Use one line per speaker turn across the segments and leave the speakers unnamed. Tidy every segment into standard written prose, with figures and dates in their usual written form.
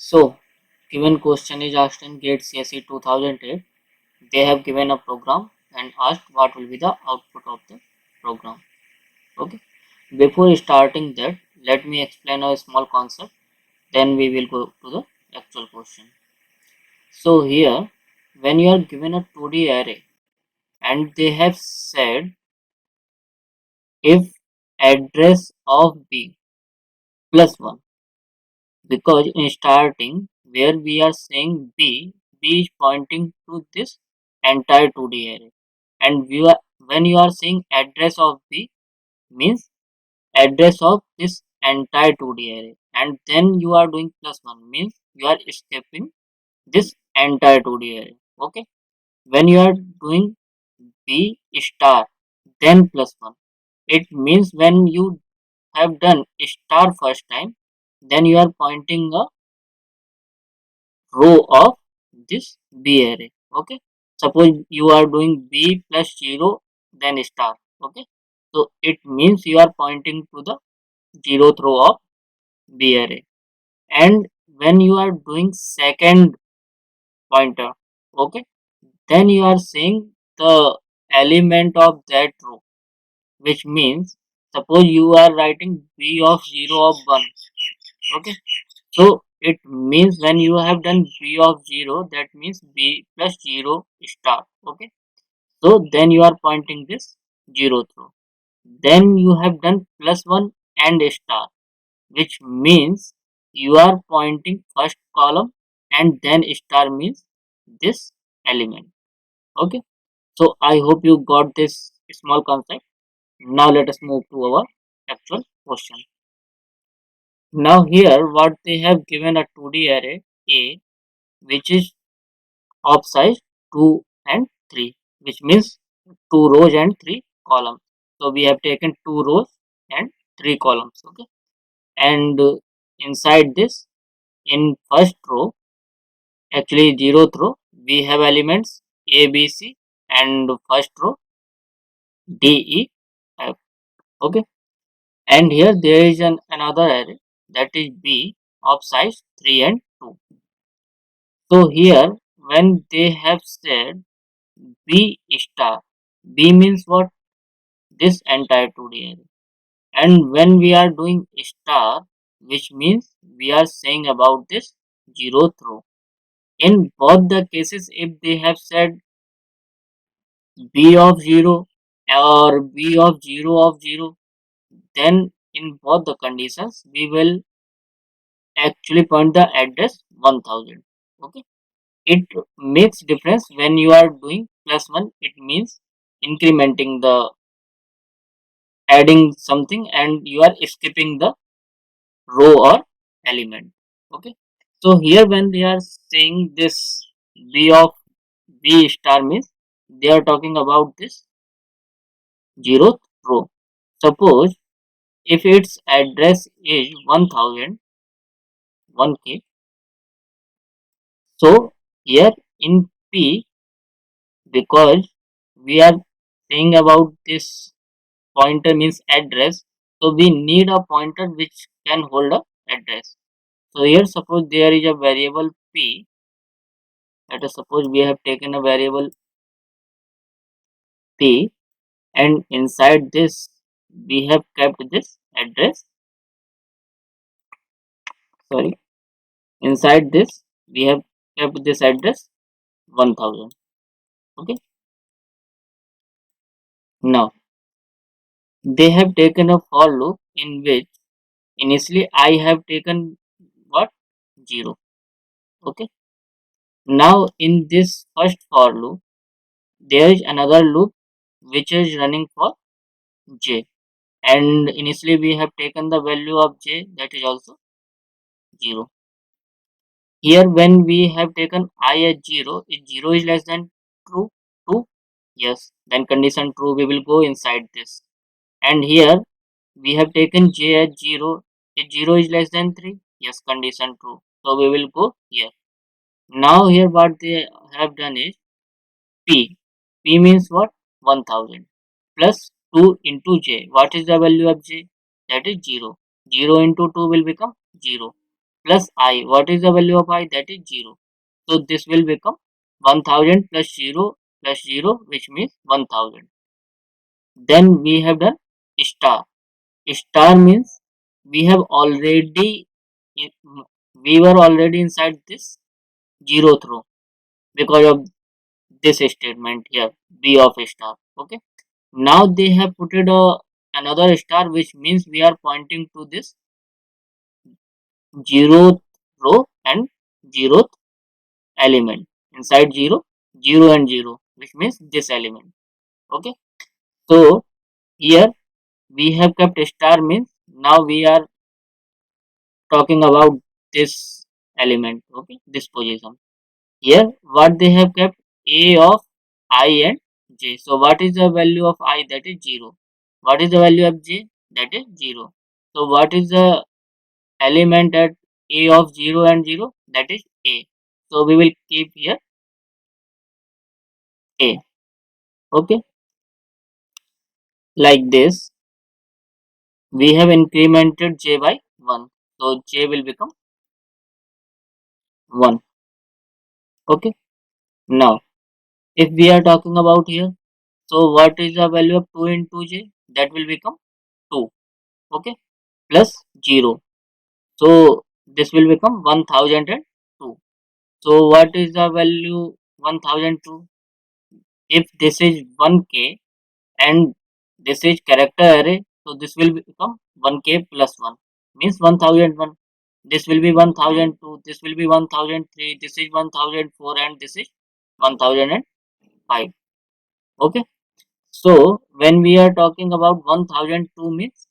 So, given question is asked in GATE CSE 2008, they have given a program and asked what will be the output of the program. Okay. Before starting that, let me explain a small concept. Then we will go to the actual question. So here, when you are given a 2D array and they have said if address of B plus 1, because in starting where we are saying B is pointing to this entire 2D array, and when you are saying address of B means address of this entire 2D array, and then you are doing plus 1 means you are skipping this entire 2D array. Okay, when you are doing B star then plus 1, it means when you have done star first time, then you are pointing a row of this B array. Okay, suppose you are doing B plus 0 then star. Okay, so it means you are pointing to the zeroth row of B array. And when you are doing second pointer, okay, then you are saying the element of that row, which means suppose you are writing B of 0 of 1. Okay, so it means when you have done B of 0, that means B plus 0 star. Okay, so then you are pointing this 0th row. Then you have done plus 1 and star, which means you are pointing first column and then star means this element. Okay, so I hope you got this small concept. Now let us move to our actual question. Now here what they have given a 2D array A, which is of size 2 and 3, which means 2 rows and 3 columns. So we have taken 2 rows and 3 columns. Okay, and inside this, in first row, actually 0th row, we have elements A, B, C, and first row D, E, F. Okay, and here there is another array, that is B of size 3 and 2. So here when they have said B star, B means what? This entire 2D array. And when we are doing star, which means we are saying about this 0th row. In both the cases, if they have said B of 0 or B of 0, then in both the conditions, we will actually point the address 1000. Okay, it makes difference when you are doing plus 1. It means incrementing the adding something and you are skipping the row or element. Okay, so here when they are saying this B of B star means they are talking about this 0th row. Suppose if its address is 1000 1k, so here in P, because we are saying about this pointer means address, so we need a pointer which can hold a address. So here suppose there is a variable P. Let us suppose we have taken a variable P, and inside this we have kept this address. Sorry, inside this we have kept this address 1000. Okay, now they have taken a for loop in which initially I have taken what? 0. Okay, now in this first for loop there is another loop which is running for j, and initially we have taken the value of j, that is also 0. Here when we have taken I as 0, if 0 is less than true, yes, then condition true, we will go inside this. And here we have taken j as 0, if 0 is less than 3, yes, condition true, so we will go here. Now here what they have done is P means what? 1000 plus 2 into j. What is the value of j? That is 0. 0 into 2 will become 0. plus I. What is the value of I? That is 0. So this will become 1000 plus 0 which means 1000. Then we have done star. Star means we have already we were already inside this zeroth row because of this statement here, B of star. Okay. Now they have put it another star which means we are pointing to this zeroth row and zeroth element. Inside 0, 0 and 0 which means this element. Okay. So here we have kept star means now we are talking about this element. Okay, this position. Here what they have kept, a of I and j. So what is the value of I? That is 0. What is the value of j? That is 0. So what is the element at a of 0 and 0? That is a. So we will keep here a. Okay, like this we have incremented j by 1. So j will become 1. Okay, now if we are talking about here, so what is the value of 2 into j? That will become 2. Okay, plus 0. So this will become 1002. So what is the value 1002? If this is 1k and this is character array, so this will become 1k plus 1 means 1001. This will be 1002, this will be 1003, this is 1004 and this is 1005. Okay, so when we are talking about 1002 means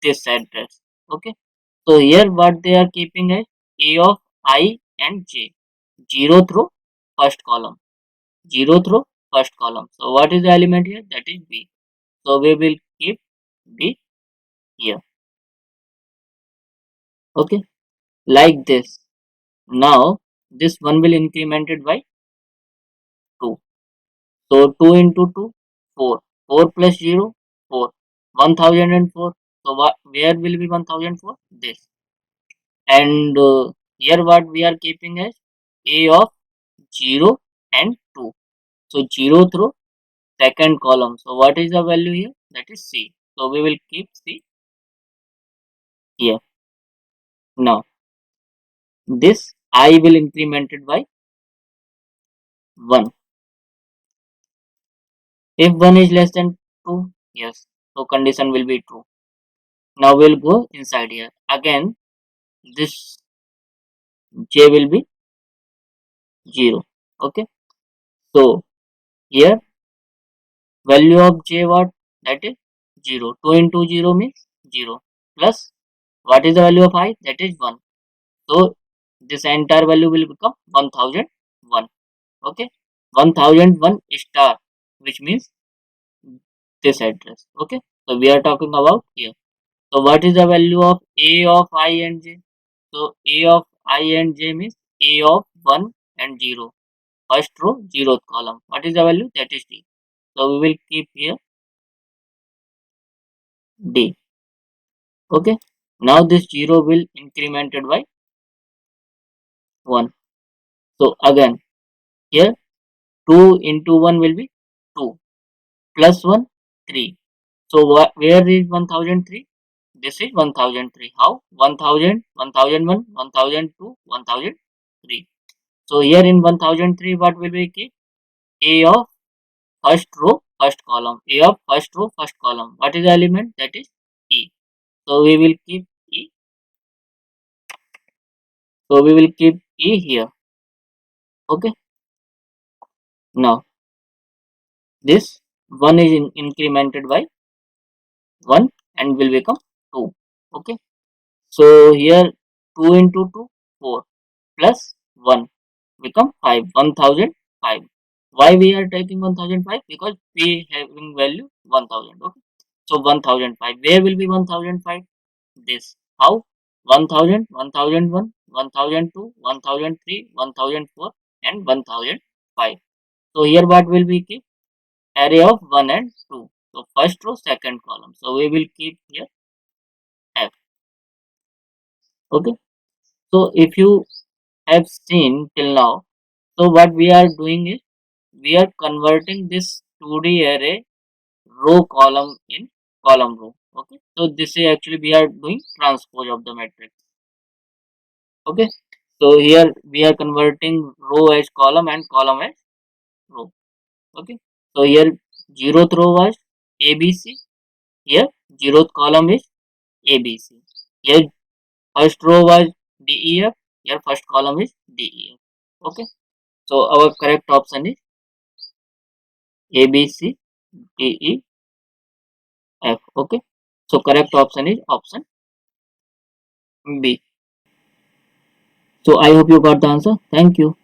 this address. Okay, so here what they are keeping is a of I and j. 0th row, first column. 0th row, first column. So what is the element here? That is b. So we will keep b here. Okay, like this. Now this one will incremented by 2. So 2 into 2, 4. 4 plus 0, 4. 1004. So what? Where will be 1004? This. And here what we are keeping as a of 0 and 2. So 0th row, second column. So what is the value here? That is c. So we will keep c here. Now this I will incremented by 1. If 1 is less than 2, yes. So condition will be true. Now we'll go inside here. Again this j will be 0. Okay. So here value of j what? That is 0. 2 into 0 means 0. Plus what is the value of I? That is 1. So this entire value will become 1001. Okay. 1001 star which means this address. Okay. So we are talking about here. So what is the value of a of I and j? So a of I and j means a of 1 and 0. First row, 0th column. What is the value? That is d. So we will keep here d. Okay. Now this 0 will incremented by 1. So again here 2 into 1 will be 2 plus 1 3. So where is 1003? This is 1003. How? 1000, 1001, 1002, 1003. So here in 1003 what will be keep? A of first row, first column. A of first row, first column. What is the element? That is E. So we will keep E. So we will keep E here. Okay. Now this 1 is incremented by 1 and will become 2. Okay. So here 2 into 2, 4 plus 1 become 5, 1005. Why we are taking 1005? Because we having value 1000. Okay. So 1005. Where will be 1005? This. How? 1000, 1001, 1002, 1003, 1004 and 1005. So here what will be keep? Array of 1 and 2. So first row, second column. So we will keep here F. Okay. So if you have seen till now, so what we are doing is we are converting this 2D array row column in column row. Okay, so this is actually we are doing transpose of the matrix. Okay, so here we are converting row as column and column as row. Okay, so here zeroth row was ABC, here zeroth column is ABC, here first row was DEF, here first column is DEF. Okay, so our correct option is ABCDEF. Okay, so correct option is option B. So I hope you got the answer. Thank you.